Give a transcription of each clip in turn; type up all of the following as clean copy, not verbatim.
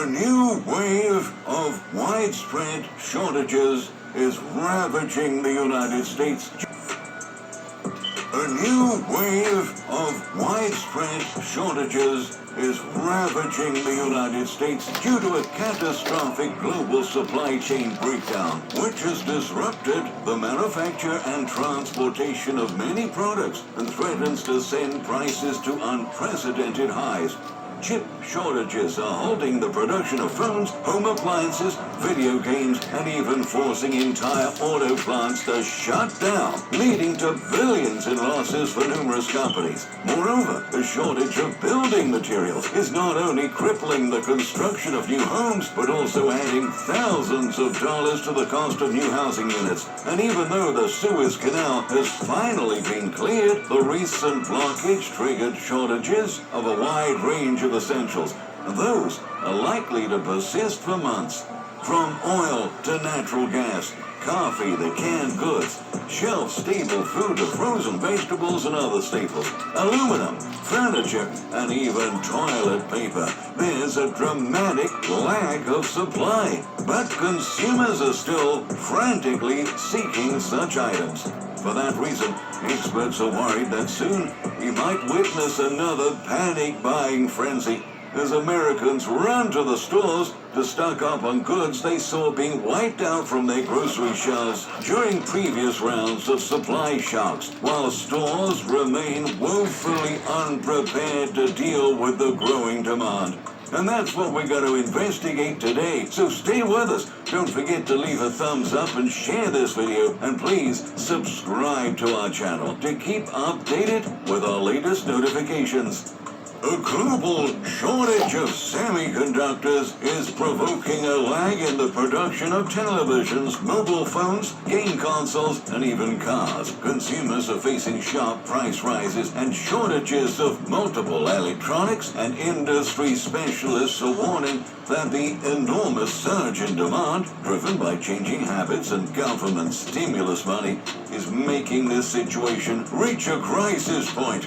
A new wave of widespread shortages is ravaging the United States. A new wave of widespread shortages is ravaging the United States due to a catastrophic global supply chain breakdown, which has disrupted the manufacture and transportation of many products and threatens to send prices to unprecedented highs. Chip shortages are halting the production of phones, home appliances, video games, and even forcing entire auto plants to shut down, leading to billions in losses for numerous companies. Moreover, the shortage of building materials is not only crippling the construction of new homes, but also adding thousands of dollars to the cost of new housing units. And even though the Suez Canal has finally been cleared, the recent blockage triggered shortages of a wide range of essentials. Those are likely to persist for months. From oil to natural gas, coffee to canned goods, shelf-stable food to frozen vegetables and other staples, aluminum, furniture, and even toilet paper. There's a dramatic lack of supply, but consumers are still frantically seeking such items. For that reason, experts are worried that soon we might witness another panic buying frenzy as Americans run to the stores to stock up on goods they saw being wiped out from their grocery shelves during previous rounds of supply shocks, while stores remain woefully unprepared to deal with the growing demand. And that's what we're going to investigate today. So stay with us. Don't forget to leave a thumbs up and share this video. And please subscribe to our channel to keep updated with our latest notifications. A global shortage of semiconductors is provoking a lag in the production of televisions, mobile phones, game consoles, and even cars. Consumers are facing sharp price rises and shortages of multiple electronics, and industry specialists are warning that the enormous surge in demand, driven by changing habits and government stimulus money, is making this situation reach a crisis point.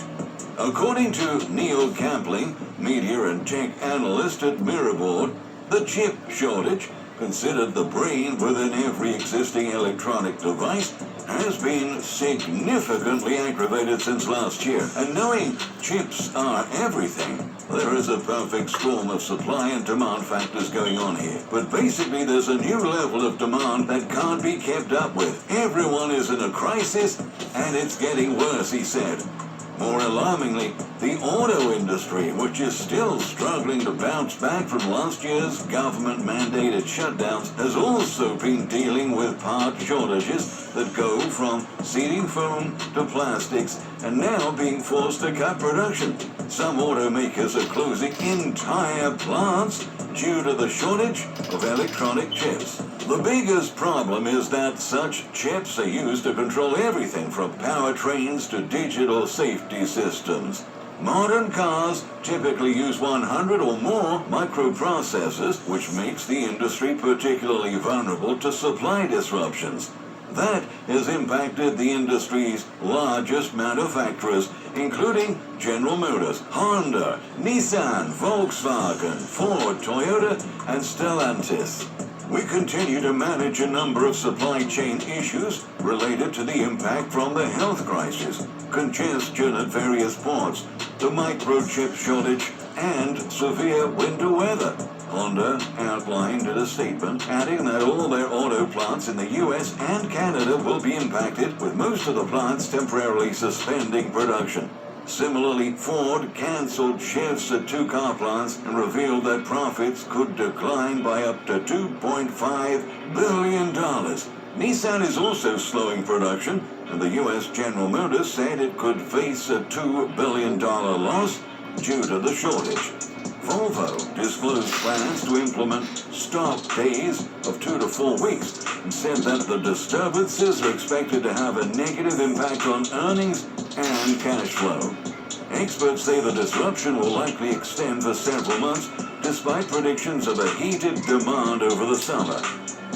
According to Neil Campling, media and tech analyst at Mirrorboard, the chip shortage, considered the brain within every existing electronic device, has been significantly aggravated since last year. And knowing chips are everything, there is a perfect storm of supply and demand factors going on here. But basically, there's a new level of demand that can't be kept up with. Everyone is in a crisis, and it's getting worse, he said. More alarmingly, the auto industry, which is still struggling to bounce back from last year's government-mandated shutdowns, has also been dealing with part shortages that go from seating foam to plastics and now being forced to cut production. Some automakers are closing entire plants due to the shortage of electronic chips. The biggest problem is that such chips are used to control everything from powertrains to digital safety systems. Modern cars typically use 100 or more microprocessors, which makes the industry particularly vulnerable to supply disruptions. That has impacted the industry's largest manufacturers, including General Motors, Honda, Nissan, Volkswagen, Ford, Toyota, and Stellantis. We continue to manage a number of supply chain issues related to the impact from the health crisis, congestion at various ports, the microchip shortage, and severe winter weather. Honda outlined in a statement, adding that all their auto plants in the US and Canada will be impacted, with most of the plants temporarily suspending production. Similarly, Ford canceled shifts at 2 car plants and revealed that profits could decline by up to $2.5 billion. Nissan is also slowing production, and the U.S. General Motors said it could face a $2 billion loss due to the shortage. Volvo disclosed plans to implement stop days of 2 to 4 weeks and said that the disturbances are expected to have a negative impact on earnings and cash flow. Experts say the disruption will likely extend for several months, despite predictions of a heated demand over the summer.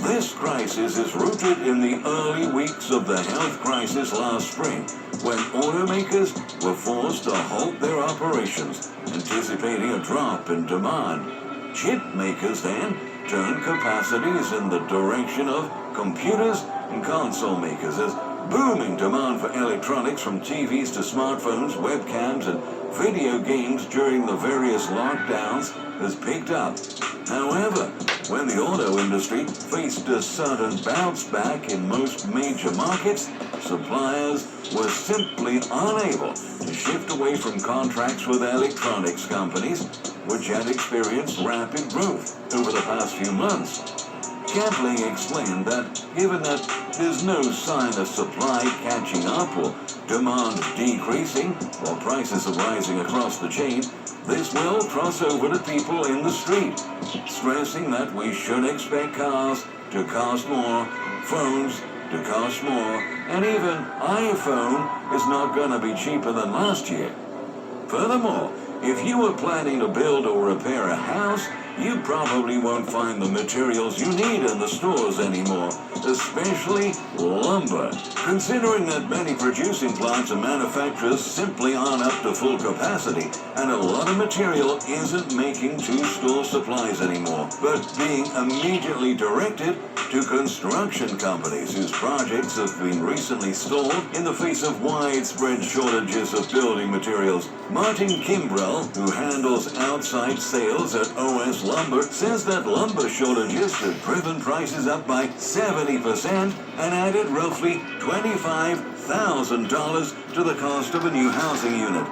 This crisis is rooted in the early weeks of the health crisis last spring, when automakers were forced to halt their operations, anticipating a drop in demand. chip makers then turn capacities in the direction of computers and console makers as booming demand for electronics from TVs to smartphones, webcams, and video games during the various lockdowns has picked up. However, when the auto industry faced a sudden bounce back in most major markets, suppliers were simply unable to shift away from contracts with electronics companies, which had experienced rapid growth over the past few months. Gatling explained that given that there's no sign of supply catching up or demand decreasing while prices are rising across the chain, this will cross over to people in the street, stressing that we should expect cars to cost more, phones to cost more, and even iPhone is not going to be cheaper than last year. Furthermore, if you were planning to build or repair a house, you probably won't find the materials you need in the stores anymore, especially lumber. Considering that many producing plants and manufacturers simply aren't up to full capacity, and a lot of material isn't making to store supplies anymore, but being immediately directed to construction companies whose projects have been recently stalled in the face of widespread shortages of building materials. Martin Kimbrell, who handles outside sales at OS Lumber, says that lumber shortages have driven prices up by 70% and added roughly $25,000 to the cost of a new housing unit.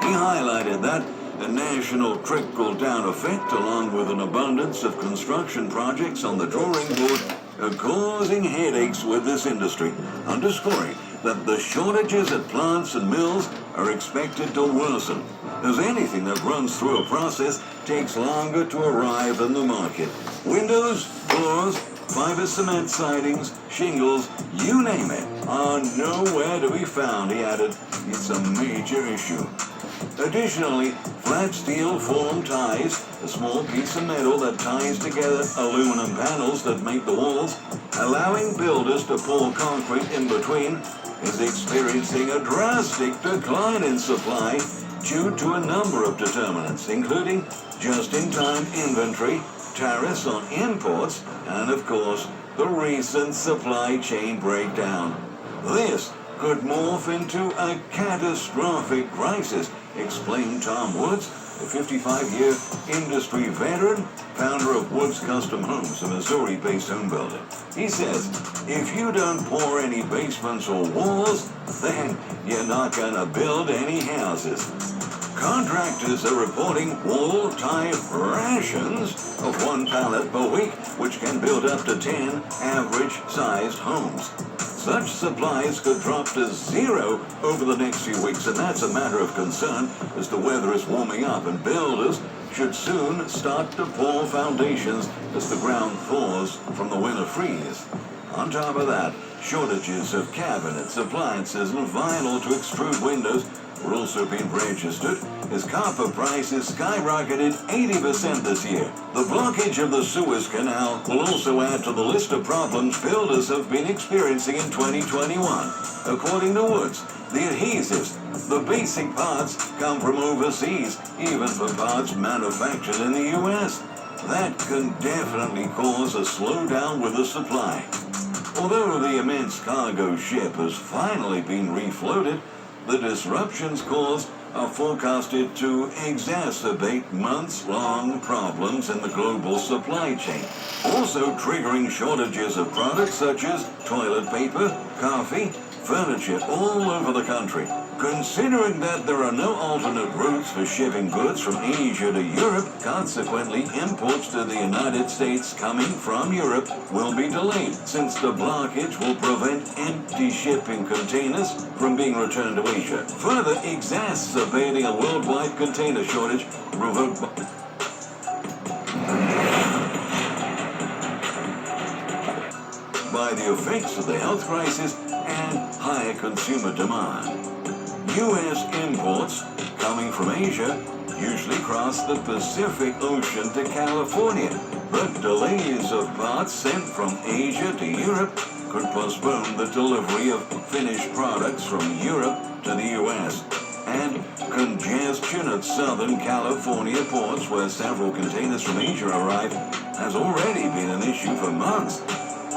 He highlighted that the national trickle-down effect, along with an abundance of construction projects on the drawing board, are causing headaches with this industry, underscoring that the shortages at plants and mills are expected to worsen, as anything that runs through a process takes longer to arrive in the market. Windows, doors, fiber cement sidings, shingles, you name it, are nowhere to be found, he added. It's a major issue. Additionally, flat steel form ties, a small piece of metal that ties together aluminum panels that make the walls, allowing builders to pour concrete in between, is experiencing a drastic decline in supply due to a number of determinants, including just-in-time inventory, tariffs on imports, and of course, the recent supply chain breakdown. This could morph into a catastrophic crisis, explained Tom Woods, a 55-year industry veteran, founder of Woods Custom Homes, a Missouri-based home builder. He says, if you don't pour any basements or walls, then you're not going to build any houses. Contractors are reporting wall-tie rations of 1 pallet per week, which can build up to 10 average-sized homes. Such supplies could drop to zero over the next few weeks, and that's a matter of concern as the weather is warming up and builders should soon start to pour foundations as the ground thaws from the winter freeze. On top of that, shortages of cabinets, appliances, and vinyl to extrude windows were also being registered as copper prices skyrocketed 80% this year. The blockage of the Suez Canal will also add to the list of problems builders have been experiencing in 2021. According to Woods, the adhesives, the basic parts, come from overseas, even for parts manufactured in the U.S. That can definitely cause a slowdown with the supply. Although the immense cargo ship has finally been refloated, the disruptions caused are forecasted to exacerbate months-long problems in the global supply chain, also triggering shortages of products such as toilet paper, coffee, furniture all over the country. Considering that there are no alternate routes for shipping goods from Asia to Europe, consequently imports to the United States coming from Europe will be delayed, since the blockage will prevent empty shipping containers from being returned to Asia, further exacerbating a worldwide container shortage provoked by the effects of the health crisis and higher consumer demand. U.S. imports coming from Asia usually cross the Pacific Ocean to California, but delays of parts sent from Asia to Europe could postpone the delivery of finished products from Europe to the U.S. And congestion at Southern California ports, where several containers from Asia arrive, has already been an issue for months.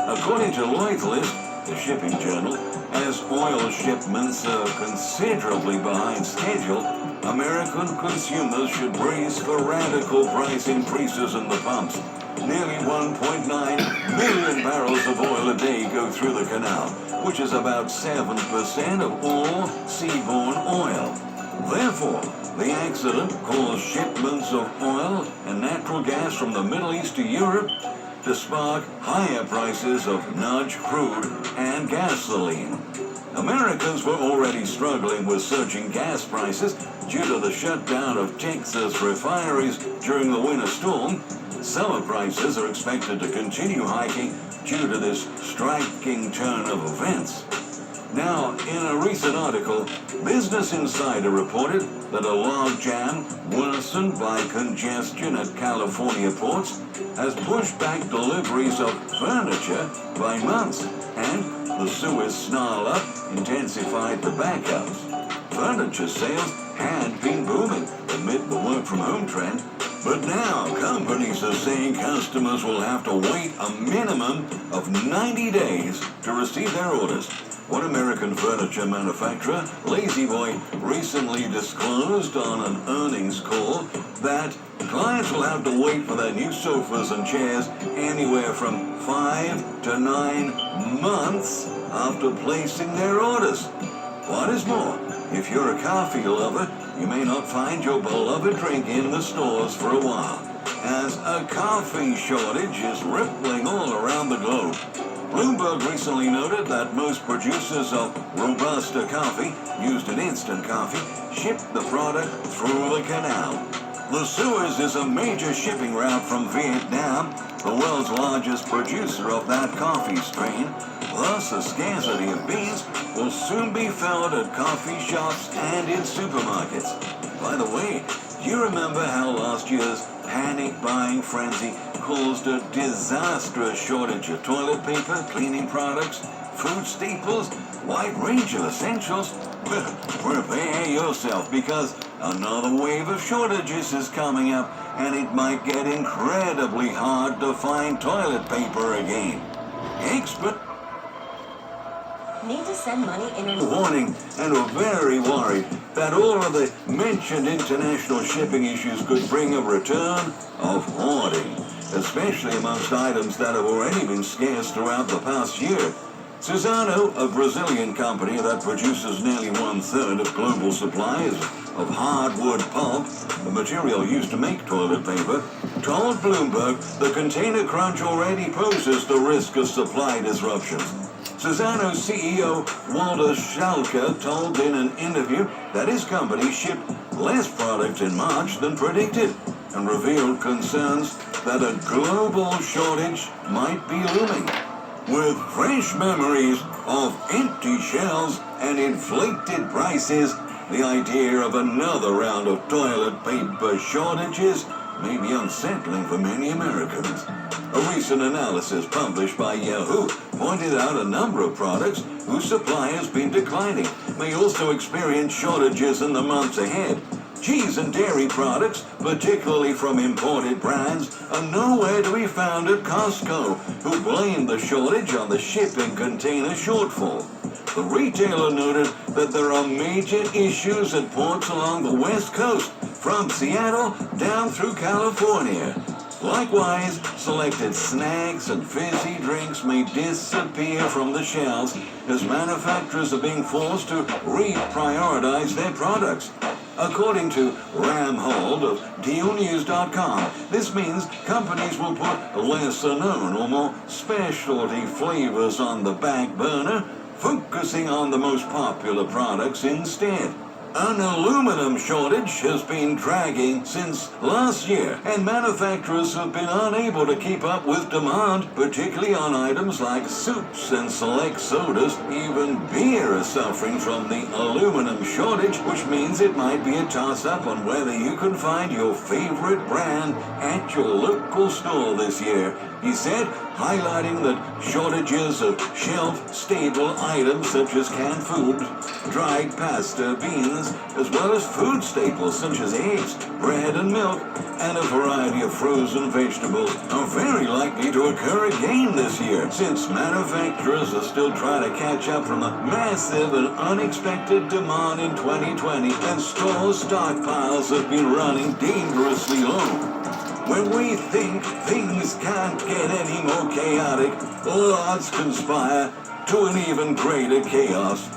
According to Lloyd's List, the shipping journal, as oil shipments are considerably behind schedule, American consumers should brace for radical price increases in the pumps. Nearly 1.9 million barrels of oil a day go through the canal, which is about 7% of all seaborne oil. Therefore, the accident caused shipments of oil and natural gas from the Middle East to Europe to spark higher prices of nudge crude and gasoline. Americans were already struggling with surging gas prices due to the shutdown of Texas refineries during the winter storm. Summer prices are expected to continue hiking due to this striking turn of events. Now, in a recent article, Business Insider reported that a logjam worsened by congestion at California ports has pushed back deliveries of furniture by months, and the Suez snarl-up intensified the backups. Furniture sales had been booming amid the work-from-home trend, but now companies are saying customers will have to wait a minimum of 90 days to receive their orders. One American furniture manufacturer, La-Z-Boy, recently disclosed on an earnings call that clients will have to wait for their new sofas and chairs anywhere from 5 to 9 months after placing their orders. What is more, if you're a coffee lover, you may not find your beloved drink in the stores for a while, as a coffee shortage is rippling all around the globe. Bloomberg recently noted that most producers of Robusta coffee, used in instant coffee, ship the product through the canal. The Suez is a major shipping route from Vietnam, the world's largest producer of that coffee strain. Thus, a scarcity of beans will soon be felt at coffee shops and in supermarkets. By the way, do you remember how last year's panic buying frenzy caused a disastrous shortage of toilet paper, cleaning products, food staples, wide range of essentials? Well, prepare yourself, because another wave of shortages is coming up, and it might get incredibly hard to find toilet paper again. Expert need to send money warning and are very worried that all of the mentioned international shipping issues could bring a return of hoarding, especially amongst items that have already been scarce throughout the past year. Suzano, a Brazilian company that produces nearly 1/3 of global supplies of hardwood pulp, the material used to make toilet paper, told Bloomberg the container crunch already poses the risk of supply disruptions. Suzano's CEO, Walter Schalke, told in an interview that his company shipped less product in March than predicted, and revealed concerns that a global shortage might be looming. With fresh memories of empty shelves and inflated prices, the idea of another round of toilet paper shortages may be unsettling for many Americans. A recent analysis published by Yahoo pointed out a number of products whose supply has been declining may also experience shortages in the months ahead. Cheese and dairy products, particularly from imported brands, are nowhere to be found at Costco, who blamed the shortage on the shipping container shortfall. The retailer noted that there are major issues at ports along the West Coast, from Seattle down through California. Likewise, selected snacks and fizzy drinks may disappear from the shelves as manufacturers are being forced to reprioritize their products. According to Ram Hold of DealNews.com, this means companies will put lesser known or more specialty flavors on the back burner, focusing on the most popular products instead. An aluminum shortage has been dragging since last year, and manufacturers have been unable to keep up with demand, particularly on items like soups and select sodas. Even beer is suffering from the aluminum shortage, which means it might be a toss-up on whether you can find your favorite brand at your local store this year. He said, highlighting that shortages of shelf-stable items such as canned food, dried pasta, beans, as well as food staples such as eggs, bread and milk, and a variety of frozen vegetables are very likely to occur again this year, since manufacturers are still trying to catch up from the massive and unexpected demand in 2020, and store stockpiles have been running dangerously low. When we think things can't get any more chaotic, all odds conspire to an even greater chaos.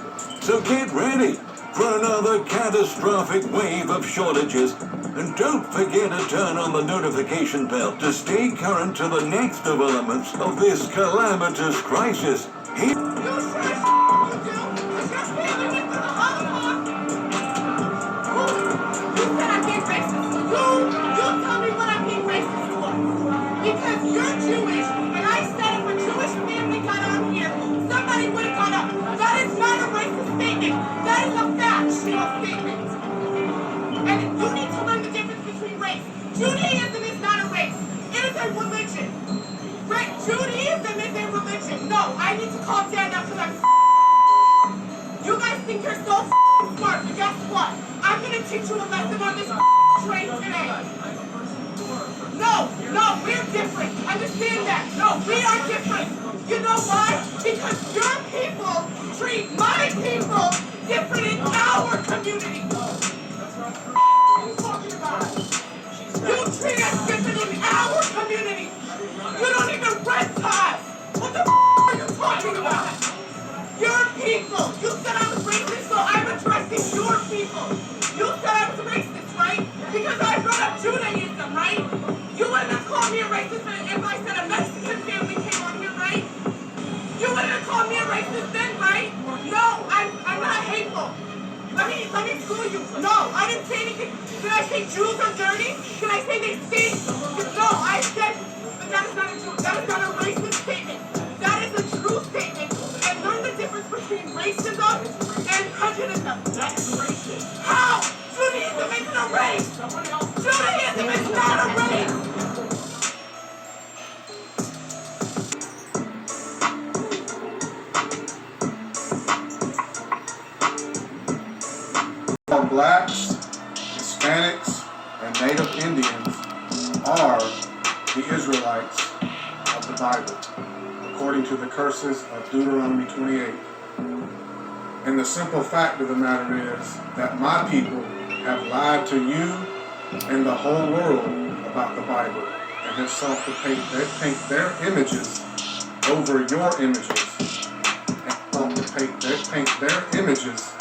So get ready for another catastrophic wave of shortages, and don't forget to turn on the notification bell to stay current to the next developments of this calamitous crisis. Because you're Jewish, and I said if a Jewish family got on here, somebody would have got up. That is not a racist statement. That is a factual statement. And you need to learn the difference between race. Judaism is not a race. It is a religion. Right? Judaism is a religion. No, I need to calm down now because I'm You guys think you're so smart, but guess what? I'm going to teach you a lesson on this train today. No, we're different. Understand that. No, we are different. You know why? Because your people treat my people different in our community. What are you talking about? You treat us different in our community. You don't even rent us. What the are you talking about? Your people. You said I was racist, so I'm addressing your people. You said I was racist, right? Because I brought up Judaism, right? You wouldn't have called me a racist if I said a Mexican family came on here, right? You wouldn't have called me a racist then, right? No, I'm not hateful. Let me school you. No, I didn't say anything. Did I say Jews are dirty? Did I say they stink? No, I said that is not a Jew. That is not a racist statement. That is a true statement. And learn the difference between racism and prejudice. That is racist. How? Judaism isn't a race. Judaism is not a race. Blacks, Hispanics, and Native Indians are the Israelites of the Bible, according to the curses of Deuteronomy 28. And the simple fact of the matter is that my people have lied to you and the whole world about the Bible, and have sought to paint their images over your images, and sought to paint their images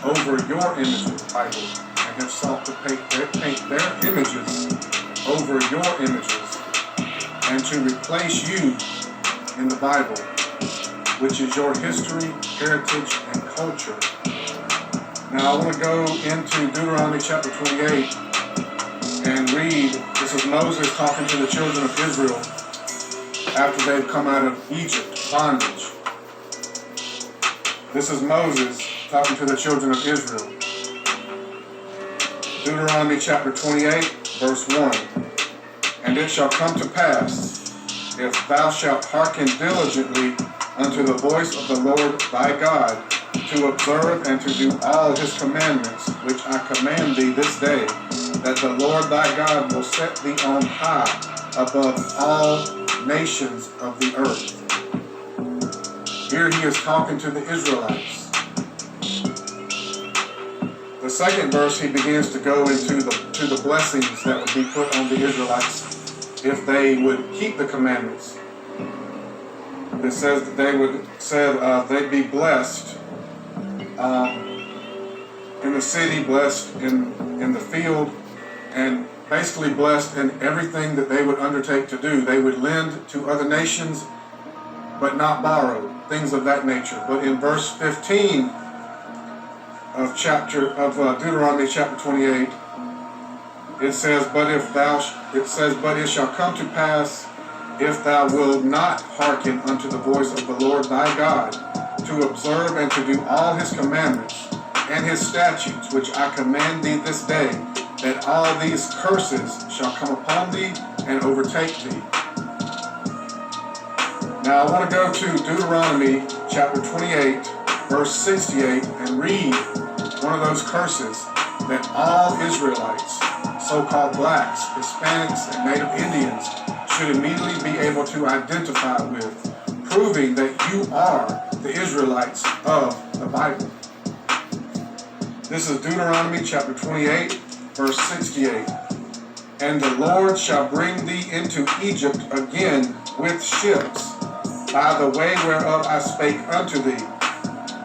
over your images, Bible, and have sought to paint their images over your images, and to replace you in the Bible, which is your history, heritage, and culture. Now I want to go into Deuteronomy chapter 28 and read. This is Moses talking to the children of Israel after they've come out of Egypt, bondage. This is Moses talking to the children of Israel. Deuteronomy chapter 28, verse 1. And it shall come to pass, if thou shalt hearken diligently unto the voice of the Lord thy God, to observe and to do all his commandments, which I command thee this day, that the Lord thy God will set thee on high above all nations of the earth. Here he is talking to the Israelites. The second verse, he begins to go into the blessings that would be put on the Israelites if they would keep the commandments. It says that they'd be blessed in the city, blessed in the field, and basically blessed in everything that they would undertake to do. They would lend to other nations, but not borrow, things of that nature. But in verse 15 of Deuteronomy chapter 28, it says, but it shall come to pass, if thou wilt not hearken unto the voice of the Lord thy God, to observe and to do all his commandments and his statutes, which I command thee this day, that all these curses shall come upon thee and overtake thee. Now I want to go to Deuteronomy chapter 28, verse 68, and read one of those curses that all Israelites, so-called blacks, Hispanics, and Native Indians should immediately be able to identify with, proving that you are the Israelites of the Bible. This is Deuteronomy chapter 28, verse 68. And the Lord shall bring thee into Egypt again with ships, by the way whereof I spake unto thee.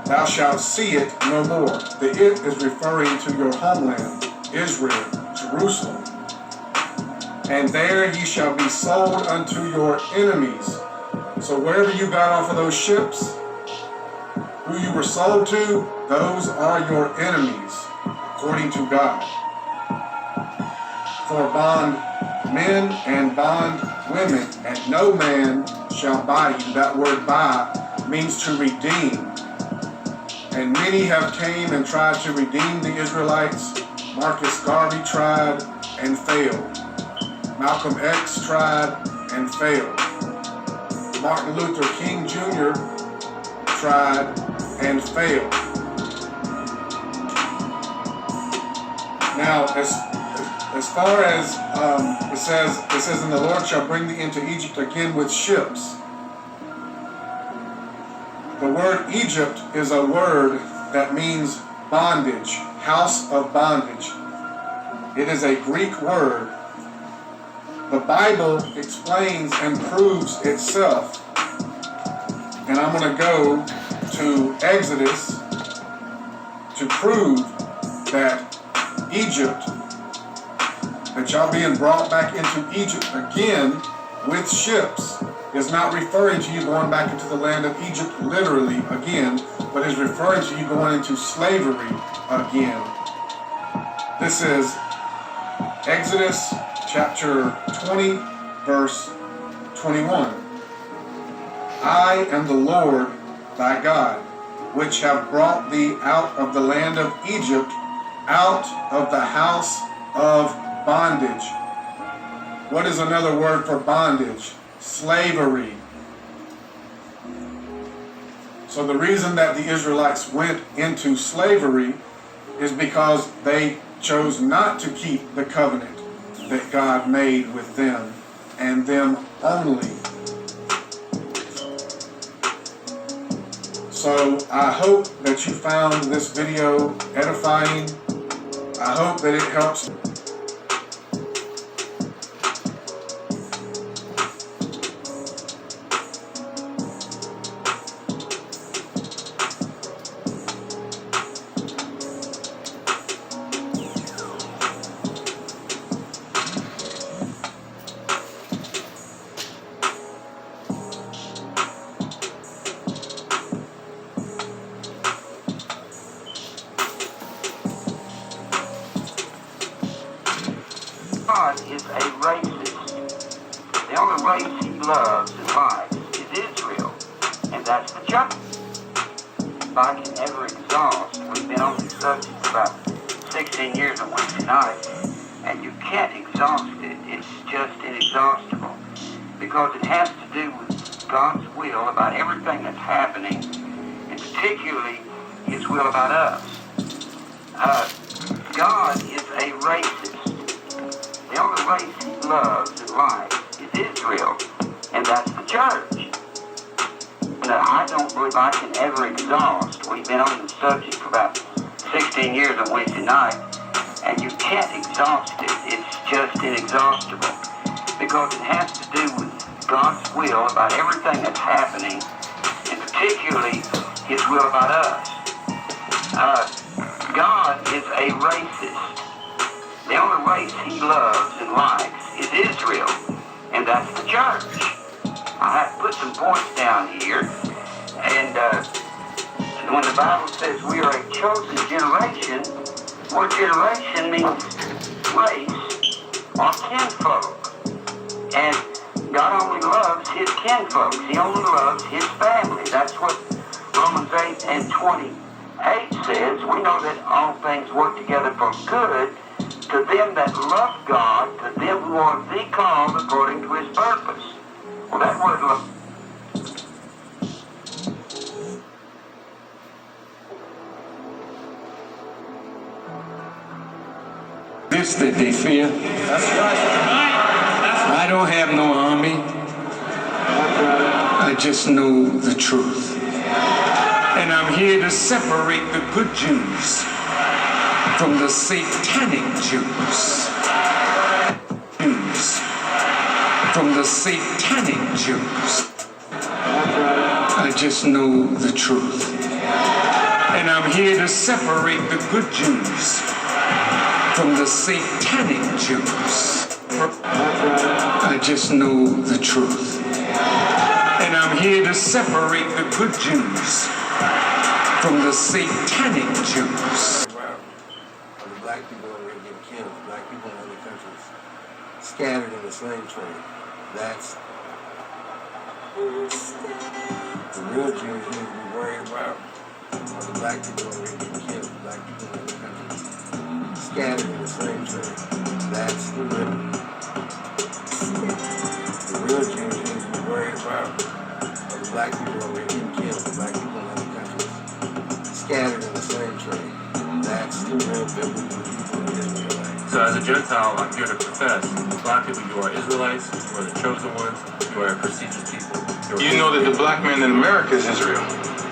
Thou shalt see it no more. The it is referring to your homeland, Israel, Jerusalem. And there ye shall be sold unto your enemies. So wherever you got off of those ships, who you were sold to, those are your enemies, according to God. For bond men and bond women, and no man shall buy you. That word buy means to redeem. And many have came and tried to redeem the Israelites. Marcus Garvey tried and failed. Malcolm X tried and failed. Martin Luther King Jr. tried and failed. Now, as far as it says, and the Lord shall bring thee into Egypt again with ships. The word Egypt is a word that means bondage, house of bondage. It is a Greek word. The Bible explains and proves itself. And I'm going to go to Exodus to prove that Egypt, that y'all being brought back into Egypt again with ships, is not referring to you going back into the land of Egypt literally again, but is referring to you going into slavery again. This is Exodus chapter 20, verse 21. I am the Lord thy God, which have brought thee out of the land of Egypt, out of the house of bondage. What is another word for bondage? Slavery. So the reason that the Israelites went into slavery is because they chose not to keep the covenant that God made with them and them only. So I hope that you found this video edifying. I hope that it helps. God is a racist. The only race he loves and likes is Israel, and that's the church. If I can ever exhaust, we've been on this subject for about 16 years on Wednesday night, and you can't exhaust it. It's just inexhaustible, because it has to do with God's will about everything that's happening, and particularly his will about us. God is a racist. The only race he loves and likes is Israel, and that's the church. And I don't believe I can ever exhaust. We've been on the subject for about 16 years on Wednesday night, and you can't exhaust it. It's just inexhaustible, because it has to do with God's will about everything that's happening, and particularly his will about us. God is a racist. The only race he loves and likes is Israel, and that's the church. I have to put some points down here, and when the Bible says we are a chosen generation, well, generation means race or kinfolk, and God only loves his kinfolk. He only loves his family. That's what Romans 8 and 28 says. We know that all things work together for good to them that love God, to them who are the called according to his purpose. Well, that word love this that they fear? I don't have no army. I just know the truth. And I'm here to separate the good Jews from the satanic Jews. From the satanic Jews. I just know the truth. And I'm here to separate the good Jews from the satanic Jews. I just know the truth. And I'm here to separate the good Jews from the satanic Jews. The black people are going to get killed. Black people in other countries scattered in the slave trade. That's the real Jews need to be worried about. The black people are going to get killed. Black people in other countries scattered in the slave trade. That's the real Jews need to be worried about. The black people are going to get killed. Black people in other countries scattered in the slave trade. That's the real biblical people of Israel. So as a Gentile, I'm here to profess, black people, you are Israelites, you are the chosen ones, you are a prestigious people. You know that the black man in America is Israel,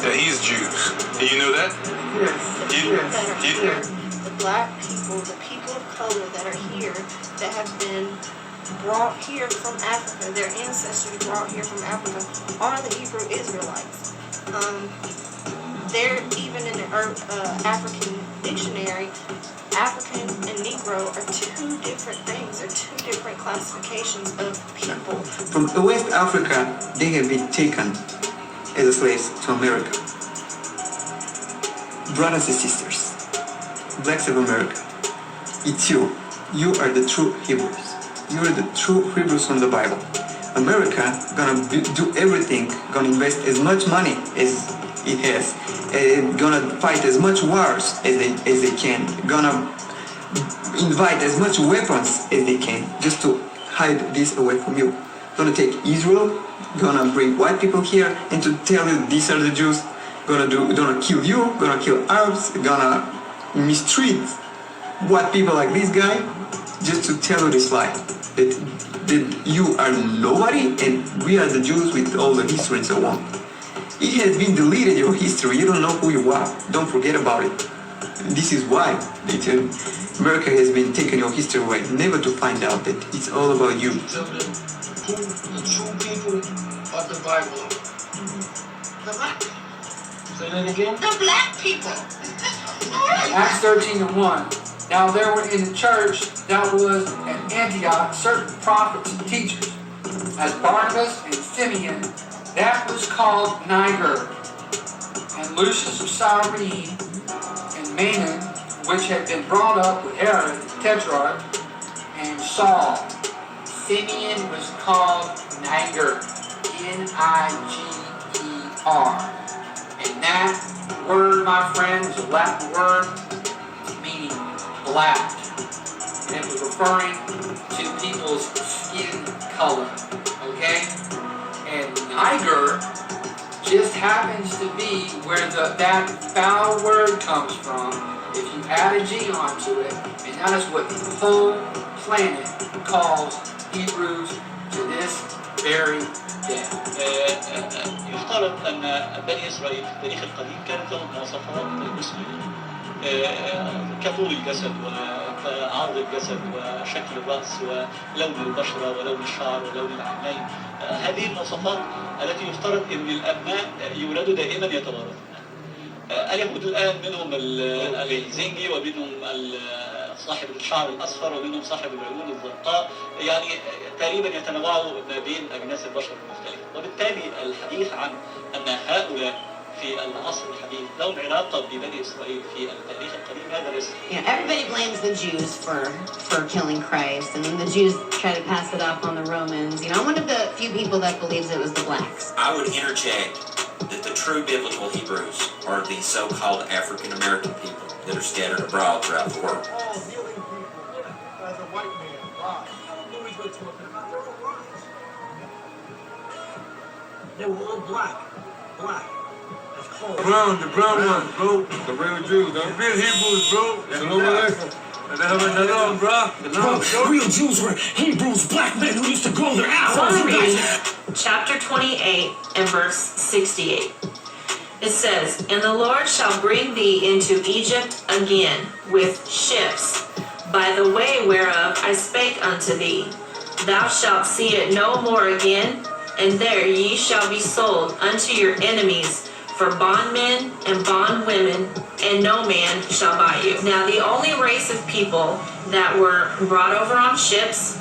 that he's Jews. Do you know that? Yes. The black people, the people of color that are here, that have been brought here from Africa, their ancestors brought here from Africa, are the Hebrew Israelites. They're even in the African dictionary, African and Negro are two different things, they're two different classifications of people. From West Africa, they have been taken as slaves to America. Brothers and sisters, blacks of America, it's you. You are the true Hebrews. You are the true Hebrews from the Bible. America gonna do everything, gonna invest as much money as it has, and gonna fight as much wars as they can, gonna invite as much weapons as they can just to hide this away from you. Gonna take Israel, gonna bring white people here and to tell you these are the Jews, gonna kill you, gonna kill Arabs, gonna mistreat white people like this guy just to tell you this lie that you are nobody and we are the Jews with all the history and so on. It has been deleted, your history. You don't know who you are. Don't forget about it. This is why America has been taking your history away, never to find out that it's all about you. Tell them who the true people of the Bible are. The black. Say that again? The black people. Acts 13:1. Now there were in the church that was at Antioch certain prophets and teachers, as Barnabas and Simeon, that was called Niger, and Lucius of Cyrene, and Manon, which had been brought up with Herod, the Tetrarch, and Saul. Simeon was called Niger, N-I-G-E-R. And that word, my friend, is a Latin word meaning black. And it was referring to people's skin color, okay? And Niger just happens to be where that foul word comes from. If you add a G onto it, and that is what the whole planet calls Hebrews to this very day. يفترض أن بني إسرائيل في التاريخ القديم كانت لهم مواصفات جسمية كطول الجسد وعرض الجسد وشكل الرأس ولون البشرة ولون الشعر ولون العينين. هذه المواصفات التي يفترض أن الأبناء يولدوا دائما يتوارثون. اليهود الآن منهم الزنجي ومنهم صاحب الشعر الأصفر ومنهم صاحب العيون الزرقاء، يعني تقريبا يتنوعوا ما بين أجناس البشر المختلفة، وبالتالي الحديث عن أن هؤلاء في العصر الحديث لهم علاقة ببني إسرائيل في التاريخ القديم هذا رزق. Everybody blames the Jews for killing Christ, and then the Jews try to pass it off on the Romans. I'm one of the few people that believes it was the blacks. I would interject that the true biblical Hebrews are the so-called African American people that are scattered abroad throughout the world. All healing people as a white man. Why? Louis was talking about their own lives. They were all black. Black. The brown ones, bro. The real Jews, the real Hebrews, bro. Shalom Aleichem. Bro, real Jews were Hebrews, black men who used to grow their assholes. I want to read chapter 28 and verse 68. It says, "And the Lord shall bring thee into Egypt again with ships, by the way whereof I spake unto thee. Thou shalt see it no more again, and there ye shall be sold unto your enemies for bondmen and bondwomen, and no man shall buy you." Now the only race of people that were brought over on ships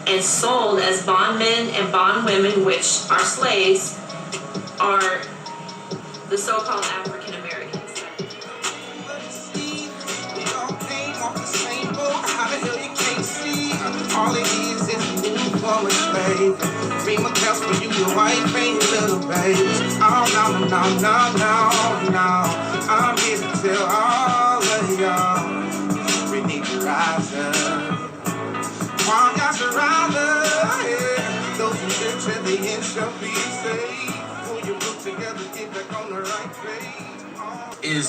and sold as bondmen and bondwomen, which are slaves, are the so-called African Americans. All it is a new form of slave. Dream of house for you, your white face, little baby. Oh, no. I'm here to tell all of y'all. We need to rise up. One got to rise up. Yeah. Those in church at the end shall be saved. Pull your book together, get back on the right page. Is